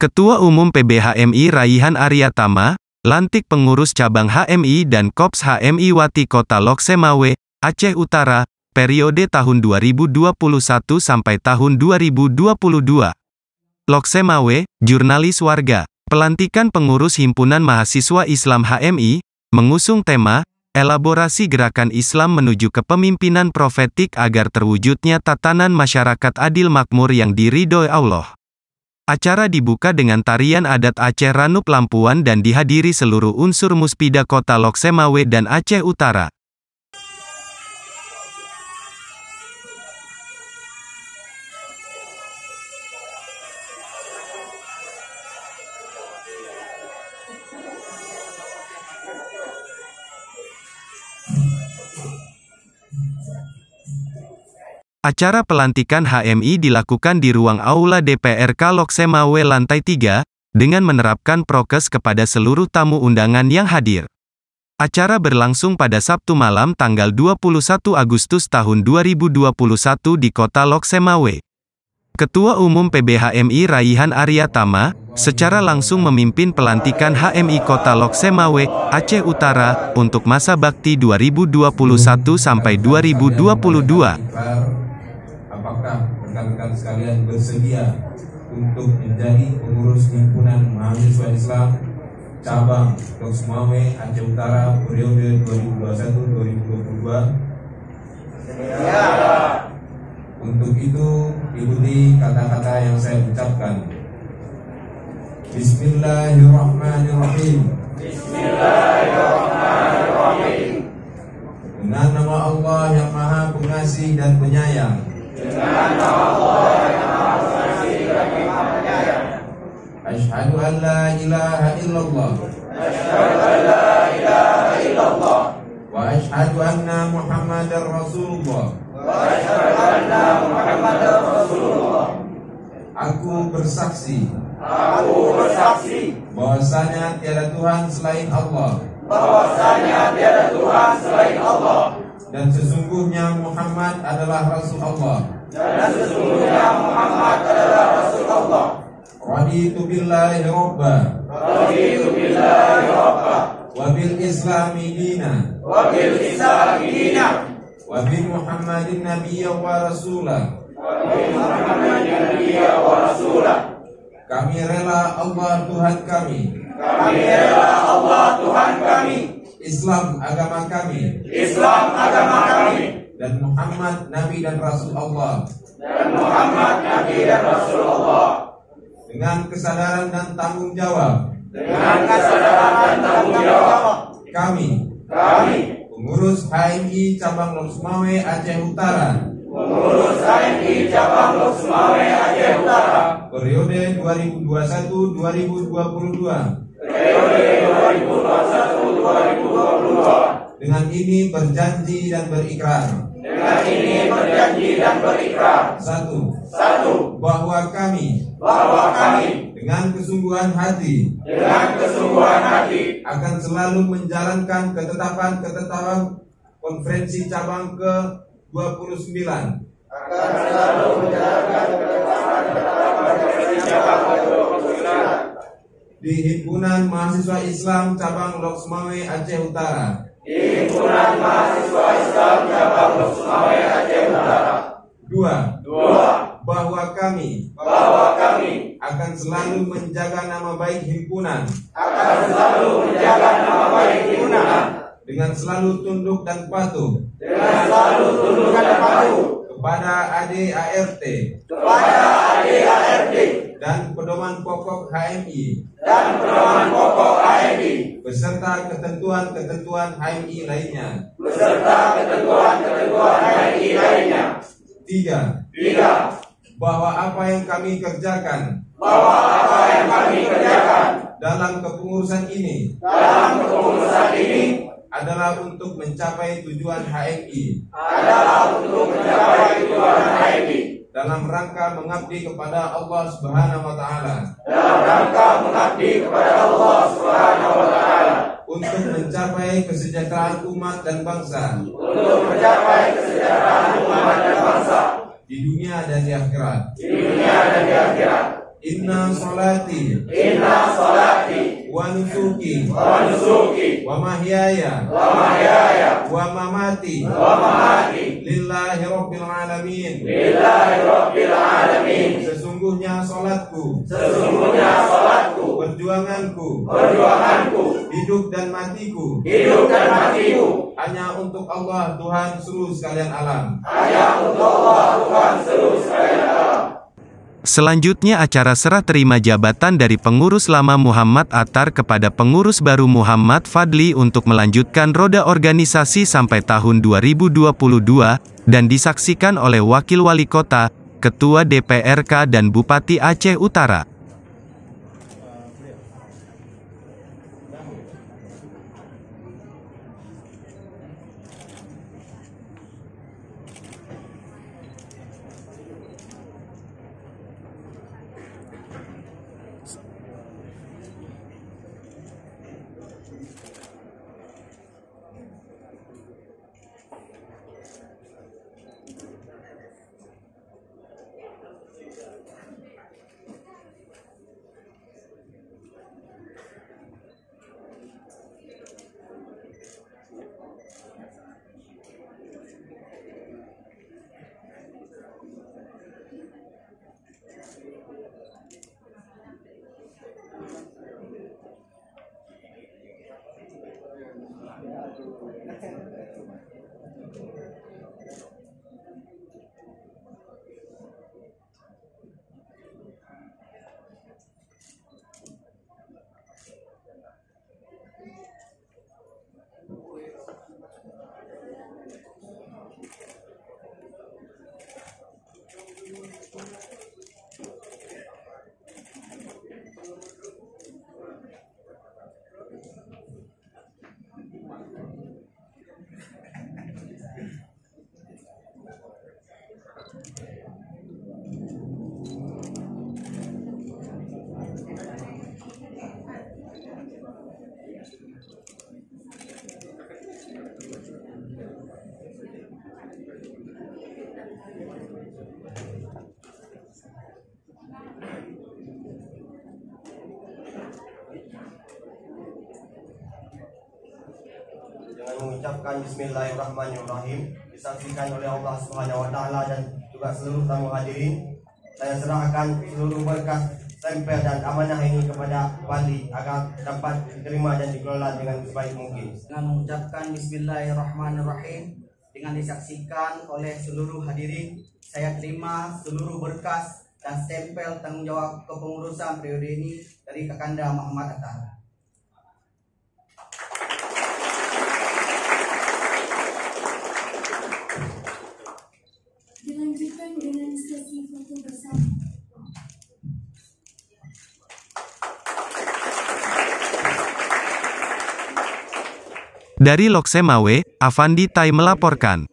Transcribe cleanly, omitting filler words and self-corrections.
Ketua Umum PB HMI Raihan Aryatama, lantik pengurus cabang HMI dan Kops HMI Wati Kota Loksemawe, Aceh Utara, periode tahun 2021 sampai tahun 2022. Loksemawe, jurnalis warga. Pelantikan pengurus Himpunan Mahasiswa Islam HMI, mengusung tema, elaborasi gerakan Islam menuju kepemimpinan profetik agar terwujudnya tatanan masyarakat adil makmur yang diridhoi Allah. Acara dibuka dengan tarian adat Aceh Ranup Lampuan dan dihadiri seluruh unsur Muspida Kota Loksemawe dan Aceh Utara. Acara pelantikan HMI dilakukan di ruang Aula DPRK Loksemawe lantai 3, dengan menerapkan prokes kepada seluruh tamu undangan yang hadir. Acara berlangsung pada Sabtu malam tanggal 21 Agustus tahun 2021 di Kota Loksemawe. Ketua Umum PB HMI Raihan Aryatama, secara langsung memimpin pelantikan HMI Kota Loksemawe, Aceh Utara, untuk masa bakti 2021 sampai 2022. Apakah rekan-rekan sekalian bersedia untuk menjadi pengurus Himpunan Mahasiswa Islam cabang Loksemawe Aceh Utara periode 2021-2022? Ya. Untuk itu ikuti kata-kata yang saya ucapkan. Bismillahirrahmanirrahim. Bismillahirrahmanirrahim. Dengan nama Allah yang Maha Pengasih dan Penyayang. Dengan nama Allah yang Maha Pengasih dan Maha Penyayang. Asyhadu an la ilaha illallah. Asyhadu an la ilaha illallah. Wa asyhadu anna Muhammadar Rasulullah. Wa asyhadu anna Muhammadar Rasulullah. Aku bersaksi. Aku bersaksi. Bahwasanya tiada Tuhan selain Allah. Bahwasanya tiada Tuhan selain Allah. Dan sesungguhnya Muhammad adalah Rasul Allah. Dan sesungguhnya Muhammad adalah Rasul Allah. Raditu billahi robba. Raditu billahi robba. Wabil islami dina. Wabil islami dina. Wabil Muhammadin nabiyya wa rasulah. Wabil Muhammadin nabiyya wa rasulah. Kami rela Allah Tuhan kami. Kami rela Allah Tuhan kami. Islam agama kami. Islam agama kami. Dan Muhammad Nabi dan Rasul Allah. Dan Muhammad Nabi dan Rasul Allah. Dengan kesadaran dan tanggung jawab. Dengan kesadaran dan tanggung jawab. Kami. Pengurus HMI cabang Loksemawe Aceh Utara. Pengurus HMI cabang Loksemawe Aceh Utara. Periode 2021-2022. Periode 2021-2022. Dengan ini berjanji dan berikrar. Dengan ini berjanji dan berikrar. Satu. Bahwa kami. Dengan kesungguhan hati. Akan selalu menjalankan ketetapan konferensi cabang ke-29. Akan selalu menjalankan ketetapan konferensi cabang ke-29. Di Himpunan Mahasiswa Islam cabang Loksemawe Aceh Utara. Di Himpunan Mahasiswa Islam cabang Loksemawe Aceh Utara. Dua. Bahwa kami akan selalu menjaga nama baik himpunan. Dengan selalu tunduk dan patuh. Kepada AD/ART. Dan pedoman pokok HMI. Beserta ketentuan-ketentuan HMI lainnya. Tiga. Bahwa apa yang kami kerjakan. Dalam kepengurusan ini. Adalah untuk mencapai tujuan HMI. Dalam rangka mengabdi kepada Allah Subhanahu wa Ta'ala. Untuk mencapai kesejahteraan umat dan bangsa. Di dunia dan di akhirat. Inna salati wa nusuki wa mahyaya wa mamati lillahi rabbil alamin. Sesungguhnya salatku, perjuanganku, hidup dan matiku hanya untuk Allah Tuhan seluruh sekalian alam. Selanjutnya acara serah terima jabatan dari pengurus lama Muhammad Attar kepada pengurus baru Muhammad Fadli untuk melanjutkan roda organisasi sampai tahun 2022, dan disaksikan oleh Wakil Wali Kota, Ketua DPRK dan Bupati Aceh Utara. Dengan mengucapkan Bismillahirrahmanirrahim, disaksikan oleh Allah Subhanahu wa Ta'ala dan juga seluruh tamu hadirin, saya serahkan seluruh berkas, stempel dan amanah ini kepada Wali agar dapat diterima dan dikelola dengan sebaik mungkin. Dengan mengucapkan Bismillahirrahmanirrahim, dengan disaksikan oleh seluruh hadirin, saya terima seluruh berkas dan stempel tanggung jawab kepengurusan periode ini dari Kakanda Muhammad Attar. Dilanjutkan dengan sesi foto bersama. Dari Loksemawe, Afandi Tai melaporkan.